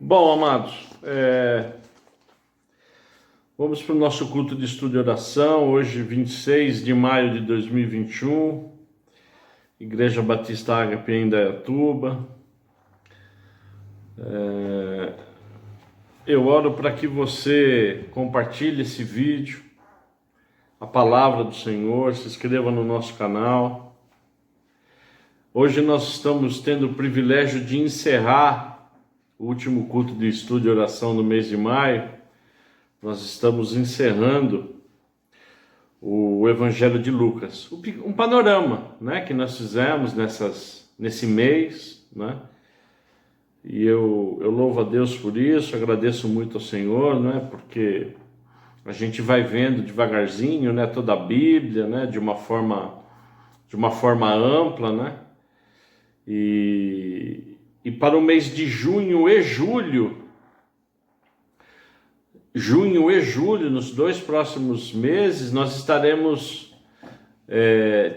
Bom, amados, vamos para o nosso culto de estudo e oração, hoje 26 de maio de 2021, Igreja Batista Ágape em Indaiatuba. Eu oro para que você compartilhe esse vídeo, a palavra do Senhor, se inscreva no nosso canal. Hoje nós estamos tendo o privilégio de encerrar o último culto de estudo e oração no mês de maio. Nós estamos encerrando o Evangelho de Lucas, um panorama, né, que nós fizemos nesse mês, né? E eu louvo a Deus por isso, agradeço muito ao Senhor, né, porque a gente vai vendo devagarzinho, né, toda a Bíblia, né, de uma forma ampla, né? E para o mês de junho e julho, nos dois próximos meses, nós estaremos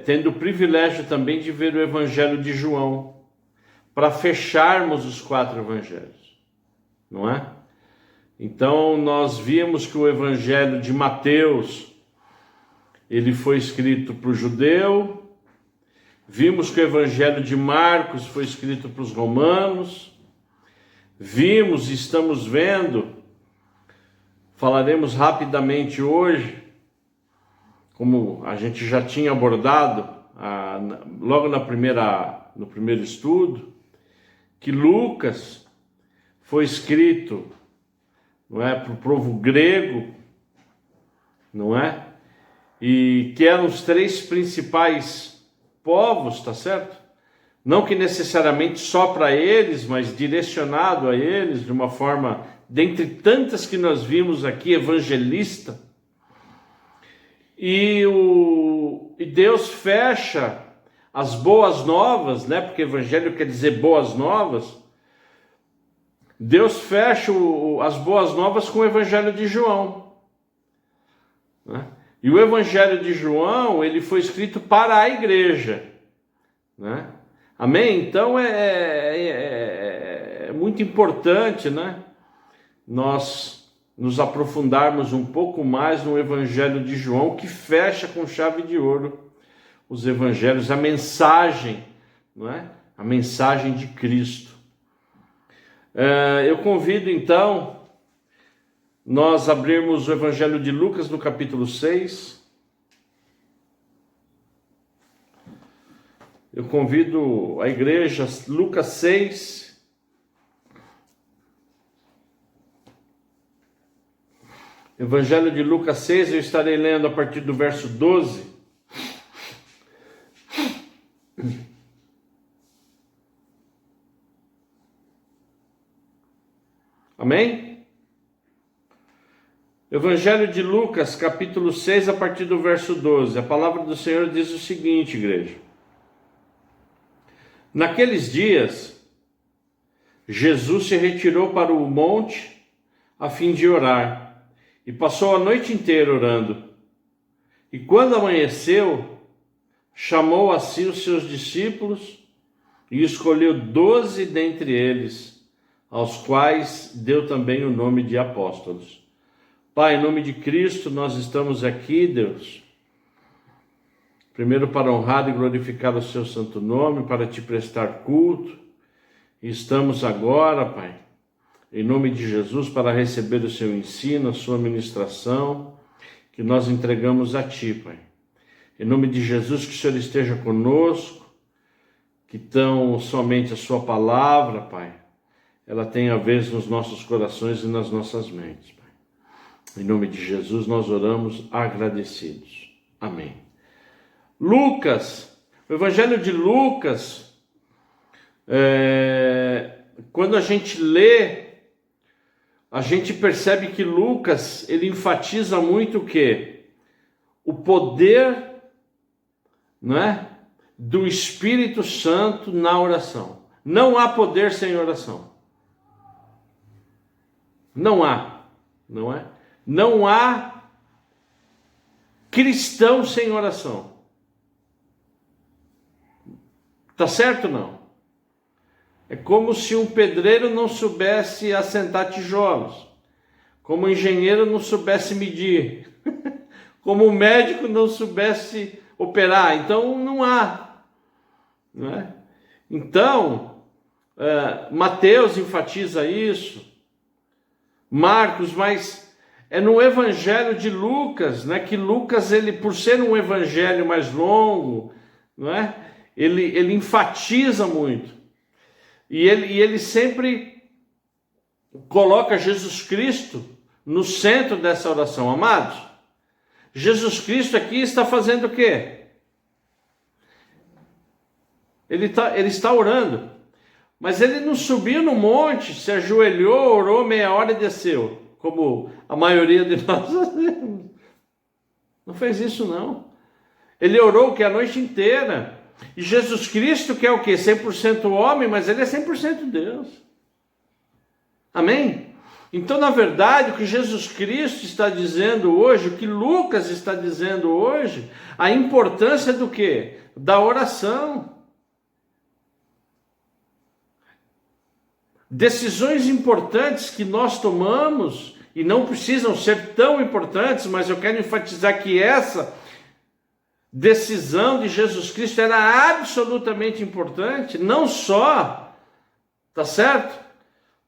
tendo o privilégio também de ver o Evangelho de João, para fecharmos os 4 evangelhos, não é? Então nós vimos que o Evangelho de Mateus, ele foi escrito para o judeu. Vimos que o Evangelho de Marcos foi escrito para os romanos. Vimos e estamos vendo, falaremos rapidamente hoje, como a gente já tinha abordado logo no primeiro estudo, que Lucas foi escrito, não é, para o povo grego, não é? E que eram os 3 principais povos, tá certo? Não que necessariamente só para eles, mas direcionado a eles de uma forma, dentre tantas que nós vimos aqui, evangelista. E Deus fecha as boas novas, né? Porque evangelho quer dizer boas novas. Deus fecha as boas novas com o Evangelho de João, né? E o Evangelho de João, ele foi escrito para a igreja, né? Amém? Então é muito importante, né, nós nos aprofundarmos um pouco mais no Evangelho de João, que fecha com chave de ouro os evangelhos, a mensagem, não é? A mensagem de Cristo. Eu convido então nós abrirmos o Evangelho de Lucas no capítulo 6. Eu convido a igreja, Lucas 6. Evangelho de Lucas 6, eu estarei lendo a partir do verso 12. Amém? Evangelho de Lucas, capítulo 6, a partir do verso 12. A palavra do Senhor diz o seguinte, igreja. Naqueles dias, Jesus se retirou para o monte a fim de orar, e passou a noite inteira orando. E quando amanheceu, chamou a si os seus discípulos e escolheu 12 dentre eles, aos quais deu também o nome de apóstolos. Pai, em nome de Cristo, nós estamos aqui, Deus, primeiro para honrar e glorificar o seu santo nome, para te prestar culto. E estamos agora, Pai, em nome de Jesus, para receber o seu ensino, a sua ministração, que nós entregamos a ti, Pai. Em nome de Jesus, que o Senhor esteja conosco, que tão somente a sua palavra, Pai, ela tenha vez nos nossos corações e nas nossas mentes, Pai. Em nome de Jesus nós oramos agradecidos. Amém. Lucas, o Evangelho de Lucas, quando a gente lê, a gente percebe que Lucas, ele enfatiza muito o quê? O poder, não é, do Espírito Santo na oração. Não há poder sem oração. Não há, não é? Não há cristão sem oração. Tá certo ou não? É como se um pedreiro não soubesse assentar tijolos, como um engenheiro não soubesse medir, como um médico não soubesse operar. Então não há, não é? Então, Mateus enfatiza isso, Marcos, mas é no Evangelho de Lucas, né, que Lucas, ele, por ser um evangelho mais longo, não é? Ele enfatiza muito. E ele sempre coloca Jesus Cristo no centro dessa oração. Amados, Jesus Cristo aqui está fazendo o quê? Ele está orando. Mas ele não subiu no monte, se ajoelhou, orou meia hora e desceu, como a maioria de nós fazemos. Não fez isso, não. Ele orou a noite inteira. E Jesus Cristo, que é o quê? 100% homem, mas ele é 100% Deus. Amém? Então, na verdade, o que Jesus Cristo está dizendo hoje, o que Lucas está dizendo hoje, a importância do quê? Da oração. Decisões importantes que nós tomamos, e não precisam ser tão importantes, mas eu quero enfatizar que essa decisão de Jesus Cristo era absolutamente importante, não só, tá certo?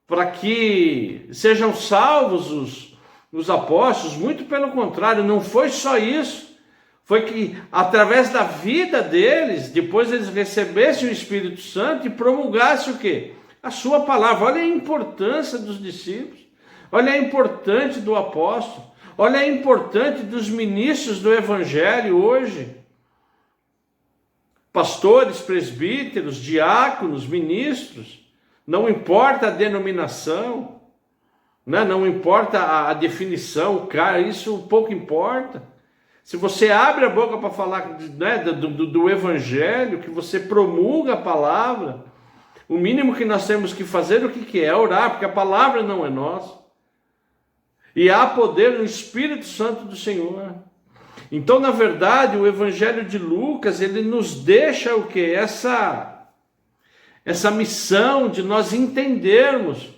Para que sejam salvos os apóstolos, muito pelo contrário, não foi só isso, foi que através da vida deles, depois eles recebessem o Espírito Santo e promulgassem o quê? A sua palavra. Olha a importância dos discípulos, olha a importância do apóstolo, olha a importância dos ministros do Evangelho hoje. Pastores, presbíteros, diáconos, ministros, não importa a denominação, né? Não importa a definição, cara, isso pouco importa. Se você abre a boca para falar, né, do Evangelho, que você promulga a palavra, o mínimo que nós temos que fazer, o que é? Orar, porque a palavra não é nossa. E há poder no Espírito Santo do Senhor. Então, na verdade, o Evangelho de Lucas, ele nos deixa o quê? Essa missão de nós entendermos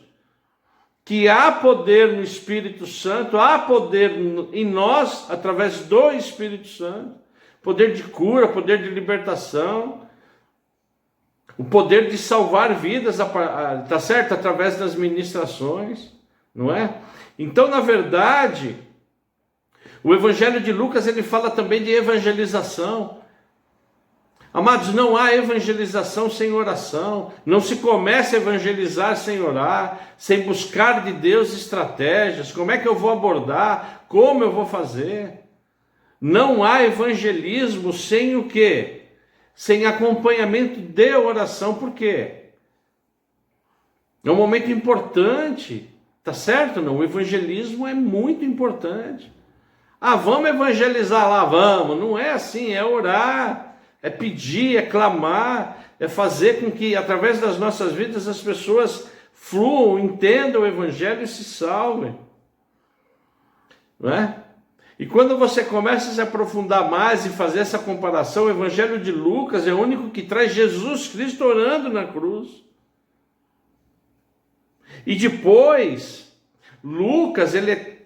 que há poder no Espírito Santo, há poder em nós, através do Espírito Santo, poder de cura, poder de libertação, o poder de salvar vidas, tá certo? Através das ministrações, não é? Então, na verdade, o Evangelho de Lucas, ele fala também de evangelização. Amados, não há evangelização sem oração, não se começa a evangelizar sem orar, sem buscar de Deus estratégias, como é que eu vou abordar, como eu vou fazer. Não há evangelismo sem o quê? Sem acompanhamento de oração. Por quê? É um momento importante, tá certo? Não, o evangelismo é muito importante. Ah, vamos evangelizar lá, vamos. Não é assim, é orar, é pedir, é clamar, é fazer com que através das nossas vidas as pessoas fluam, entendam o evangelho e se salvem. Não é? E quando você começa a se aprofundar mais e fazer essa comparação, o Evangelho de Lucas é o único que traz Jesus Cristo orando na cruz. E depois, Lucas, ele é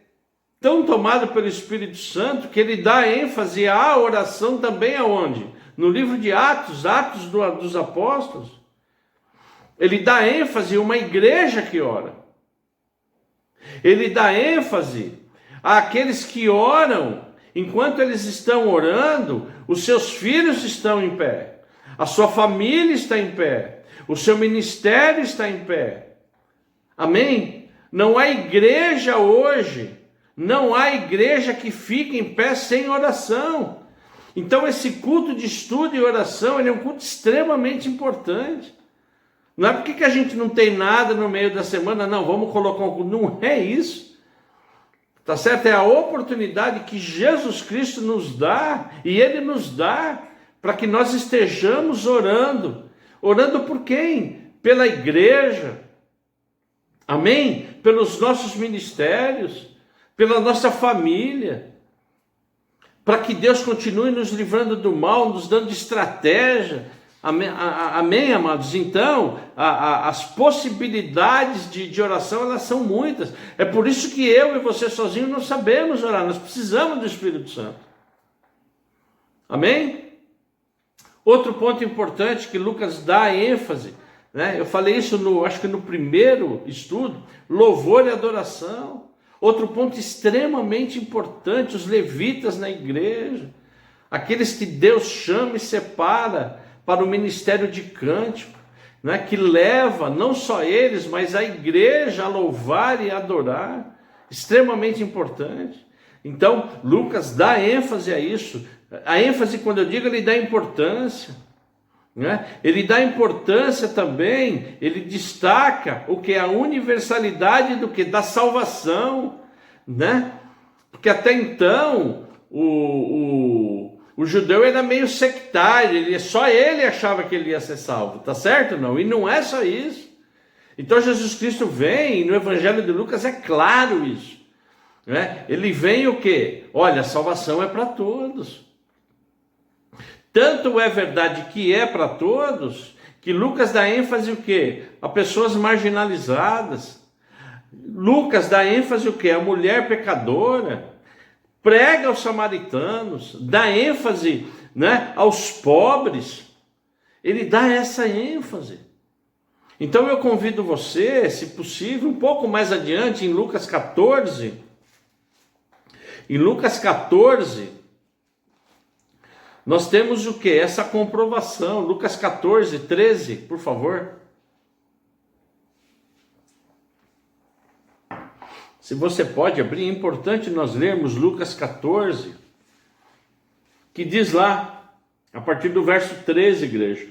tão tomado pelo Espírito Santo que ele dá ênfase à oração também aonde? No livro de Atos, Atos dos Apóstolos. Ele dá ênfase a uma igreja que ora. Ele dá ênfase àqueles que oram, enquanto eles estão orando, os seus filhos estão em pé, a sua família está em pé, o seu ministério está em pé. Amém? Não há igreja hoje, não há igreja que fique em pé sem oração. Então esse culto de estudo e oração, ele é um culto extremamente importante. Não é porque que a gente não tem nada no meio da semana, não, vamos colocar um culto. Não é isso. Tá certo? É a oportunidade que Jesus Cristo nos dá, e Ele nos dá, para que nós estejamos orando. Orando por quem? Pela igreja. Amém? Pelos nossos ministérios, pela nossa família. Para que Deus continue nos livrando do mal, nos dando estratégia. Amém, amados? Então, as possibilidades de oração, elas são muitas. É por isso que eu e você sozinhos não sabemos orar. Nós precisamos do Espírito Santo. Amém? Outro ponto importante que Lucas dá ênfase, né? Eu falei isso acho que no primeiro estudo, louvor e adoração. Outro ponto extremamente importante, os levitas na igreja, aqueles que Deus chama e separa para o ministério de cântico, né? Que leva não só eles, mas a igreja a louvar e adorar, extremamente importante. Então, Lucas dá ênfase a isso. A ênfase, quando eu digo, ele dá importância, né? Ele dá importância também, ele destaca o que é a universalidade do que? Da salvação, né? Porque até então, o judeu era meio sectário, só ele achava que ele ia ser salvo, tá certo? Não, e não é só isso. Então Jesus Cristo vem, e no Evangelho de Lucas é claro isso, né? Ele vem o quê? Olha, a salvação é para todos. Tanto é verdade que é para todos, que Lucas dá ênfase o quê? A pessoas marginalizadas. Lucas dá ênfase o quê? A mulher pecadora. Prega aos samaritanos, dá ênfase, né, aos pobres. Ele dá essa ênfase. Então eu convido você, se possível, um pouco mais adiante, em Lucas 14. Em Lucas 14, nós temos o que? Essa comprovação. Lucas 14, 13, por favor. Se você pode abrir, é importante nós lermos Lucas 14, que diz lá, a partir do verso 13, igreja.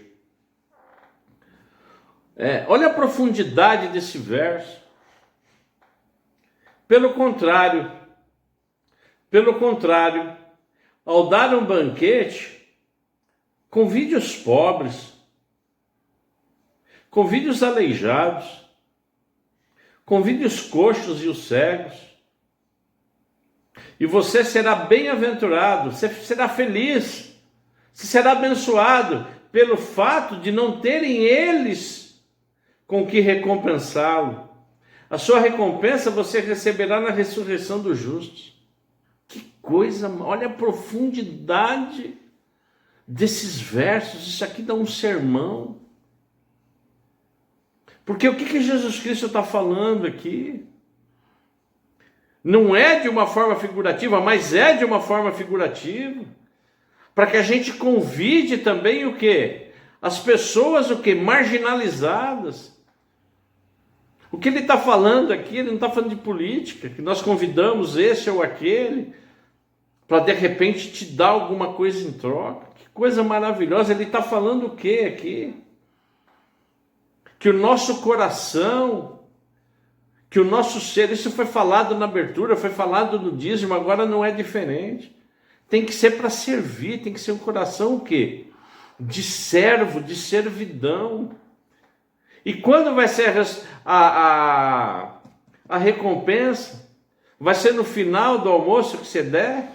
Olha a profundidade desse verso. Pelo contrário, ao dar um banquete, convide os pobres, convide os aleijados, convide os coxos e os cegos, e você será bem-aventurado, você será feliz, você será abençoado pelo fato de não terem eles com que recompensá-lo. A sua recompensa você receberá na ressurreição dos justos. Que coisa, olha a profundidade desses versos, isso aqui dá um sermão. Porque o que Jesus Cristo está falando aqui? Não é de uma forma figurativa, mas é de uma forma figurativa. Para que a gente convide também o quê? As pessoas o quê? Marginalizadas. O que ele está falando aqui, ele não está falando de política, que nós convidamos esse ou aquele, para de repente te dar alguma coisa em troca. Que coisa maravilhosa, ele está falando o quê aqui? Que o nosso coração, que o nosso ser, isso foi falado na abertura, foi falado no dízimo, agora não é diferente. Tem que ser para servir, tem que ser um coração o quê? De servo, de servidão. E quando vai ser a recompensa? Vai ser no final do almoço que você der?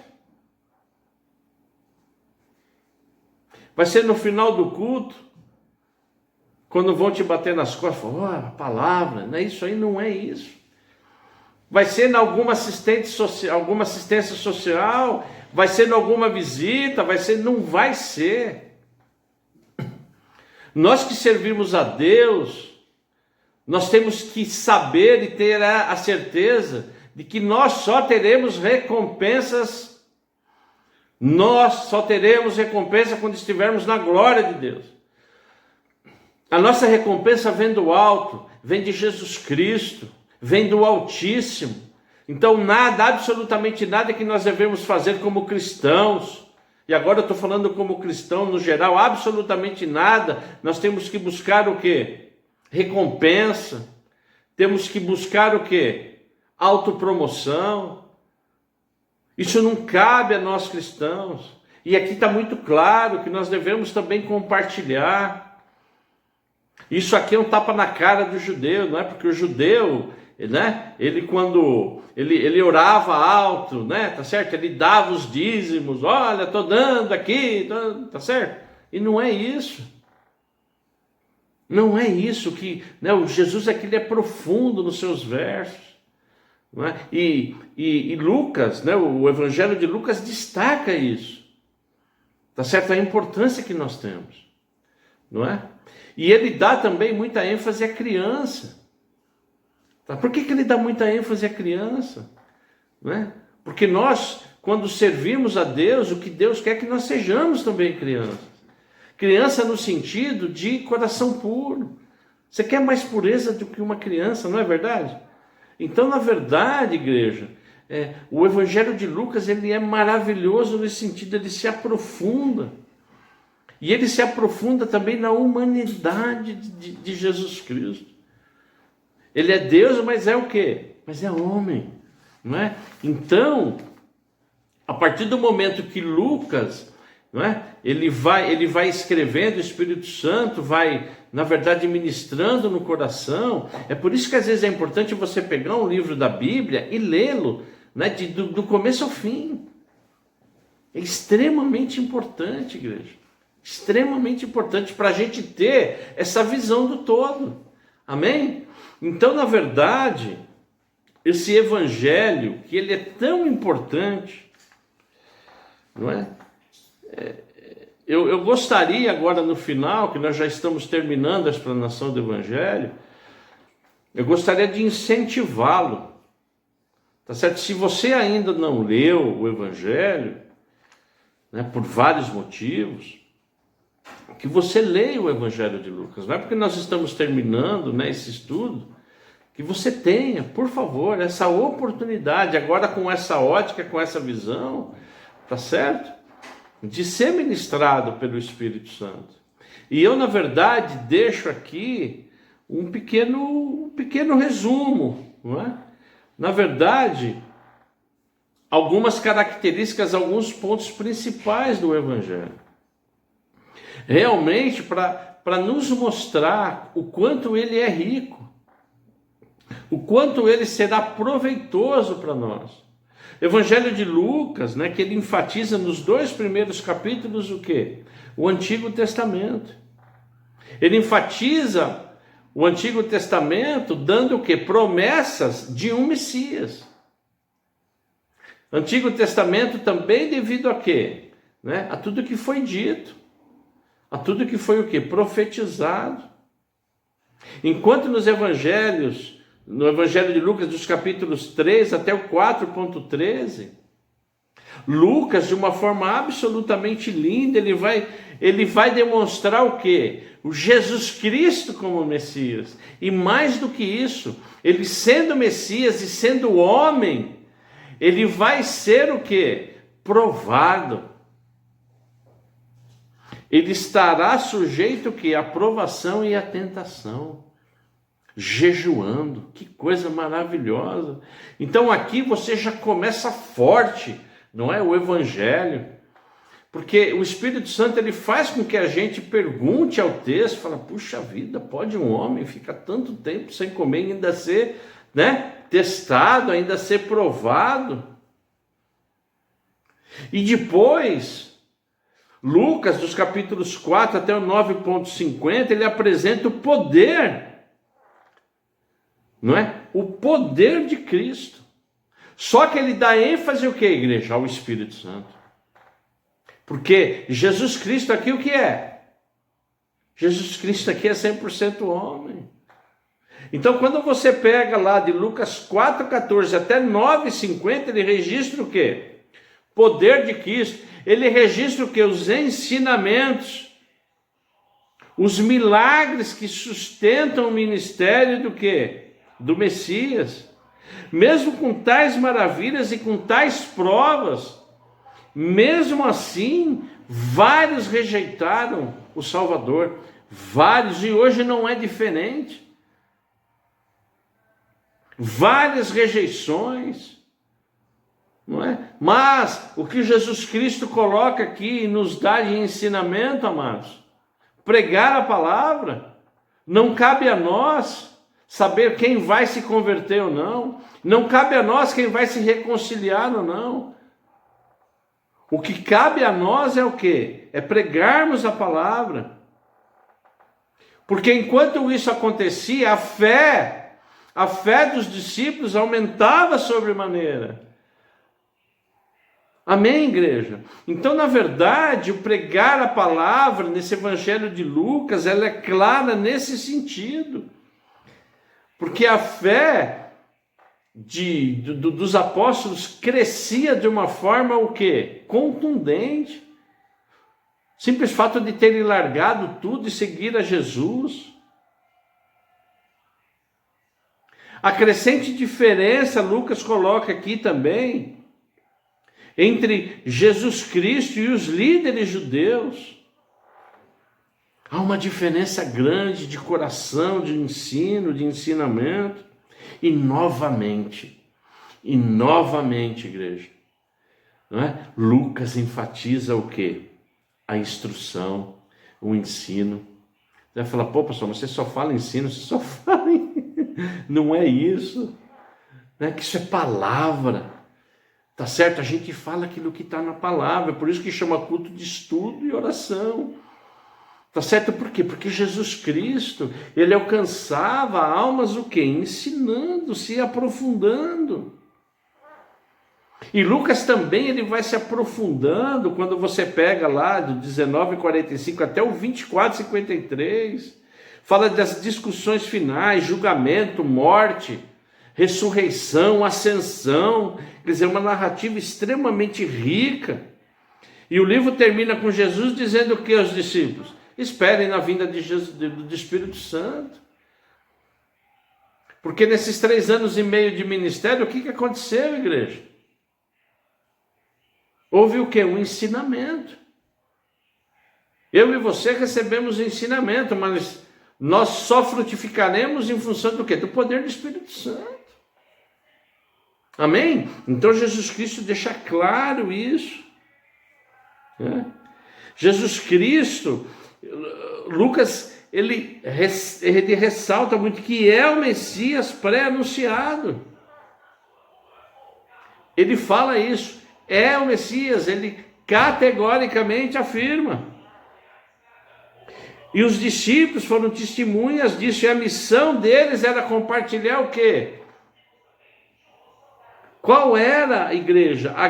Vai ser no final do culto? Quando vão te bater nas costas, falam, a palavra, não é isso aí, não é isso. Vai ser em alguma assistência social, vai ser em alguma visita, não vai ser. Nós que servimos a Deus, nós temos que saber e ter a certeza de que nós só teremos recompensas, quando estivermos na glória de Deus. A nossa recompensa vem do alto, vem de Jesus Cristo, vem do Altíssimo. Então nada, absolutamente nada que nós devemos fazer como cristãos, e agora eu estou falando como cristão no geral, absolutamente nada, nós temos que buscar o quê? Recompensa, temos que buscar o quê? Autopromoção. Isso não cabe a nós cristãos, e aqui está muito claro que nós devemos também compartilhar. Isso aqui é um tapa na cara do judeu, não é? Porque o judeu, né? Ele quando ele orava alto, né? Tá certo? Ele dava os dízimos, olha, tô dando aqui, tá certo? E não é isso. Não é isso que, né, o Jesus aqui ele é profundo nos seus versos, não é? E Lucas, né, o Evangelho de Lucas destaca isso, tá certo? A importância que nós temos, não é? E ele dá também muita ênfase à criança. Tá? Por que ele dá muita ênfase à criança? Não é? Porque nós, quando servimos a Deus, o que Deus quer é que nós sejamos também crianças. Criança no sentido de coração puro. Você quer mais pureza do que uma criança, não é verdade? Então, na verdade, igreja, o Evangelho de Lucas ele é maravilhoso nesse sentido, ele se aprofunda. E ele se aprofunda também na humanidade de Jesus Cristo. Ele é Deus, mas é o quê? Mas é homem, não é? Então, a partir do momento que Lucas, não é? Ele vai escrevendo, o Espírito Santo vai, na verdade, ministrando no coração. É por isso que às vezes é importante você pegar um livro da Bíblia e lê-lo, né, do começo ao fim. É extremamente importante, igreja. Extremamente importante para a gente ter essa visão do todo. Amém? Então, na verdade, esse evangelho, que ele é tão importante, não é? Eu gostaria agora no final, que nós já estamos terminando a explanação do evangelho, eu gostaria de incentivá-lo, tá certo? Se você ainda não leu o evangelho, né, por vários motivos, que você leia o Evangelho de Lucas. Não é porque nós estamos terminando, né, esse estudo, que você tenha, por favor, essa oportunidade, agora com essa ótica, com essa visão, tá certo? De ser ministrado pelo Espírito Santo. E eu, na verdade, deixo aqui um pequeno resumo, não é? Na verdade, algumas características, alguns pontos principais do Evangelho. Realmente para nos mostrar o quanto ele é rico, o quanto ele será proveitoso para nós. Evangelho de Lucas, né, que ele enfatiza nos 2 primeiros capítulos o quê? O Antigo Testamento. Ele enfatiza o Antigo Testamento dando o quê? Promessas de um Messias. Antigo Testamento também devido a quê? Né? A tudo que foi dito. A tudo que foi o quê? Profetizado. Enquanto nos evangelhos, no Evangelho de Lucas, dos capítulos 3 até o 4.13, Lucas, de uma forma absolutamente linda, ele vai demonstrar o quê? O Jesus Cristo como Messias. E mais do que isso, ele sendo Messias e sendo homem, ele vai ser o quê? Provado. Ele estará sujeito que à provação e à tentação, jejuando. Que coisa maravilhosa. Então aqui você já começa forte, não é? O evangelho, porque o Espírito Santo ele faz com que a gente pergunte ao texto, fala: puxa vida, pode um homem ficar tanto tempo sem comer e ainda ser, né, testado, ainda ser provado? E depois Lucas, dos capítulos 4 até o 9.50, ele apresenta o poder, não é? O poder de Cristo. Só que ele dá ênfase ao que, igreja? Ao Espírito Santo. Porque Jesus Cristo aqui o que é? Jesus Cristo aqui é 100% homem. Então, quando você pega lá de Lucas 4,14 até 9,50, ele registra o quê? Poder de Cristo. Ele registra o que? Os ensinamentos, os milagres que sustentam o ministério do quê? Do Messias. Mesmo com tais maravilhas e com tais provas, mesmo assim, vários rejeitaram o Salvador. Vários, e hoje não é diferente. Várias rejeições. Não é? Mas o que Jesus Cristo coloca aqui e nos dá de ensinamento, amados, pregar a palavra, não cabe a nós saber quem vai se converter ou não, não cabe a nós quem vai se reconciliar ou não. O que cabe a nós é o quê? É pregarmos a palavra. Porque enquanto isso acontecia, a fé dos discípulos aumentava sobremaneira. Amém, igreja? Então, na verdade, o pregar a palavra nesse evangelho de Lucas, ela é clara nesse sentido. Porque a fé dos apóstolos crescia de uma forma o quê? Contundente. Simples fato de terem largado tudo e seguir a Jesus. A crescente diferença, Lucas coloca aqui também, entre Jesus Cristo e os líderes judeus. Há uma diferença grande de coração, de ensino, de ensinamento. E novamente, igreja, não é? Lucas enfatiza o quê? A instrução, o ensino. Você vai falar, pô, pastor, mas você só fala ensino, você só fala. Não é isso. Não é que isso é palavra. Tá certo? A gente fala aquilo que está na palavra. Por isso que chama culto de estudo e oração. Tá certo? Por quê? Porque Jesus Cristo, ele alcançava almas o quê? Ensinando, se aprofundando. E Lucas também, ele vai se aprofundando quando você pega lá do 19:45 até o 24:53, fala das discussões finais, julgamento, morte, ressurreição, ascensão, quer dizer, uma narrativa extremamente rica. E o livro termina com Jesus dizendo o que aos discípulos? Esperem na vinda de Jesus, do Espírito Santo. Porque nesses 3 anos e meio de ministério, o que aconteceu, igreja? Houve o quê? Um ensinamento. Eu e você recebemos ensinamento, mas nós só frutificaremos em função do quê? Do poder do Espírito Santo. Amém? Então Jesus Cristo deixa claro isso. Jesus Cristo, Lucas, ele ressalta muito que é o Messias pré-anunciado. Ele fala isso. É o Messias, ele categoricamente afirma. E os discípulos foram testemunhas disso, e a missão deles era compartilhar o quê? Qual era, a igreja? A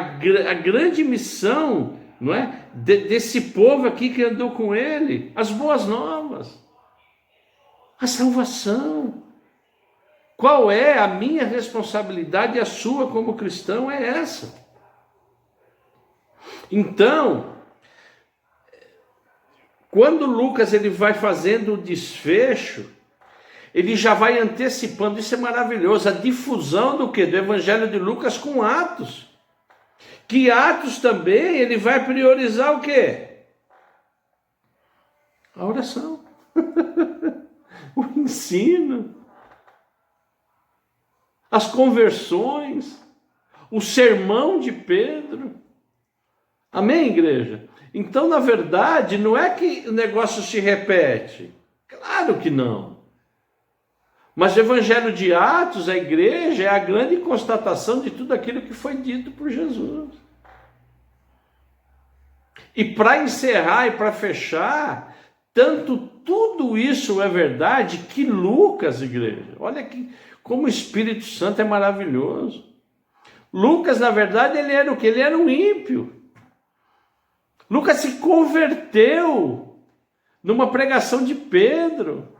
grande missão, não é? Desse povo aqui que andou com ele, as boas novas, a salvação. Qual é a minha responsabilidade e a sua como cristão? É essa. Então, quando Lucas ele vai fazendo o desfecho, ele já vai antecipando, isso é maravilhoso, a difusão do quê? Do Evangelho de Lucas com Atos. Que Atos também, ele vai priorizar o quê? A oração. O ensino. As conversões. O sermão de Pedro. Amém, igreja? Então, na verdade, não é que o negócio se repete. Claro que não. Mas o Evangelho de Atos, a igreja, é a grande constatação de tudo aquilo que foi dito por Jesus. E para encerrar e para fechar, tudo isso é verdade que Lucas, igreja, olha que, como o Espírito Santo é maravilhoso. Lucas, na verdade, ele era o quê? Ele era um ímpio. Lucas se converteu numa pregação de Pedro.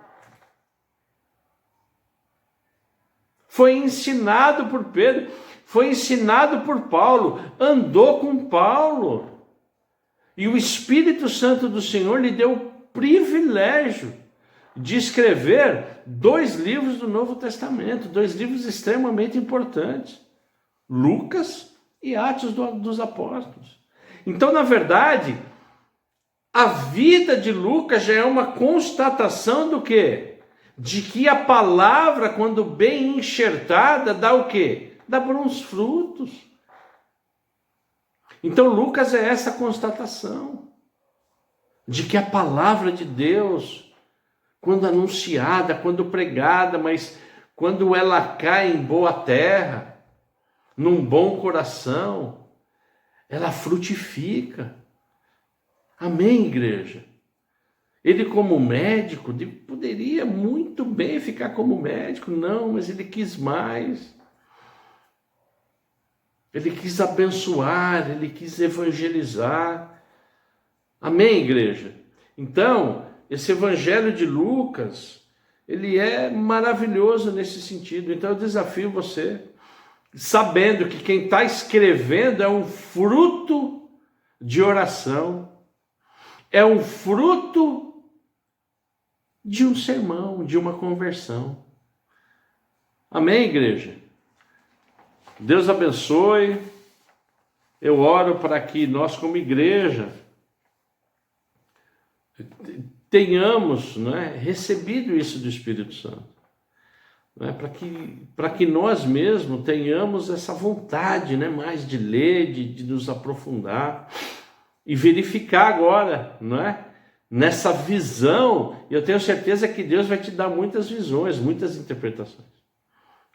Foi ensinado por Pedro, foi ensinado por Paulo, andou com Paulo. E o Espírito Santo do Senhor lhe deu o privilégio de escrever 2 livros do Novo Testamento, 2 livros extremamente importantes, Lucas e Atos dos Apóstolos. Então, na verdade, a vida de Lucas já é uma constatação do quê? De que a palavra, quando bem enxertada, dá o quê? Dá bons frutos. Então, Lucas é essa constatação de que a palavra de Deus, quando anunciada, quando pregada, mas quando ela cai em boa terra, num bom coração, ela frutifica. Amém, igreja? Ele, como médico, poderia muito bem ficar como médico, não, mas ele quis mais. Ele quis abençoar, ele quis evangelizar. Amém, igreja? Então, esse evangelho de Lucas, ele é maravilhoso nesse sentido. Então, eu desafio você, sabendo que quem está escrevendo é um fruto de oração, é um fruto de um sermão, de uma conversão. Amém, igreja? Deus abençoe. Eu oro para que nós, como igreja, tenhamos, recebido isso do Espírito Santo. Para que nós mesmos tenhamos essa vontade, mais de ler, de nos aprofundar e verificar agora, nessa visão. Eu tenho certeza que Deus vai te dar muitas visões, muitas interpretações.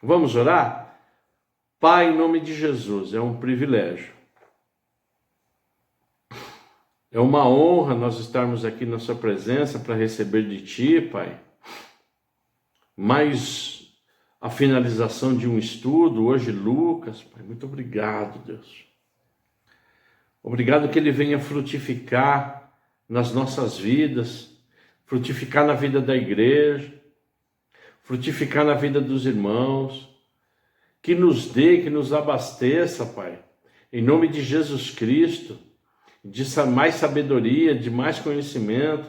Vamos orar? Pai, em nome de Jesus, é um privilégio. É uma honra nós estarmos aqui na sua presença para receber de Ti, Pai, mais a finalização de um estudo, hoje Lucas, Pai. Muito obrigado, Deus. Obrigado que Ele venha frutificar nas nossas vidas, frutificar na vida da igreja, frutificar na vida dos irmãos, que nos dê, que nos abasteça, Pai, em nome de Jesus Cristo, de mais sabedoria, de mais conhecimento,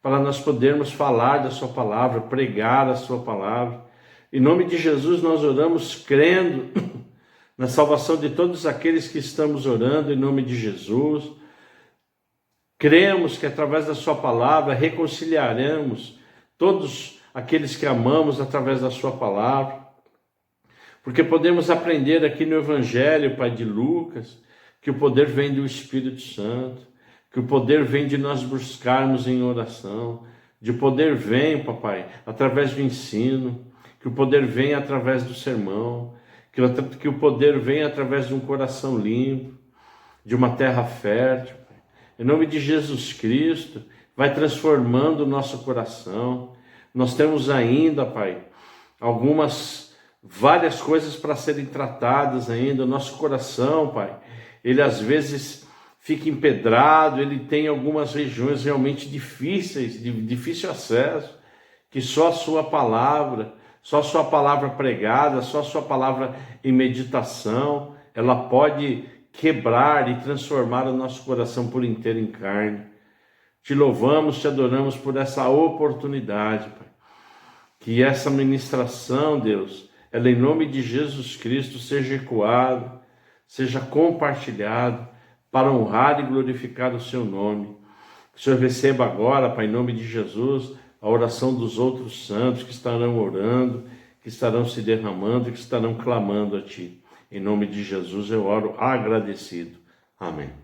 para nós podermos falar da sua palavra, pregar a sua palavra. Em nome de Jesus nós oramos crendo na salvação de todos aqueles que estamos orando, em nome de Jesus. Cremos que através da sua palavra reconciliaremos todos aqueles que amamos através da sua palavra, porque podemos aprender aqui no Evangelho, Pai, de Lucas, que o poder vem do Espírito Santo, que o poder vem de nós buscarmos em oração, de poder vem, papai, através do ensino, que o poder vem através do sermão, que o poder vem através de um coração limpo, de uma terra fértil. Pai. Em nome de Jesus Cristo, vai transformando o nosso coração. Nós temos ainda, Pai, várias coisas para serem tratadas ainda. O nosso coração, Pai, ele às vezes fica empedrado, ele tem algumas regiões realmente difíceis, de difícil acesso, que só a sua palavra pregada, só a sua palavra em meditação, ela pode quebrar e transformar o nosso coração por inteiro em carne. Te louvamos, te adoramos por essa oportunidade, Pai. Que essa ministração, Deus, ela em nome de Jesus Cristo seja ecoada, seja compartilhado para honrar e glorificar o seu nome. Que o Senhor receba agora, Pai, em nome de Jesus, a oração dos outros santos que estarão orando, que estarão se derramando e que estarão clamando a Ti. Em nome de Jesus eu oro agradecido. Amém.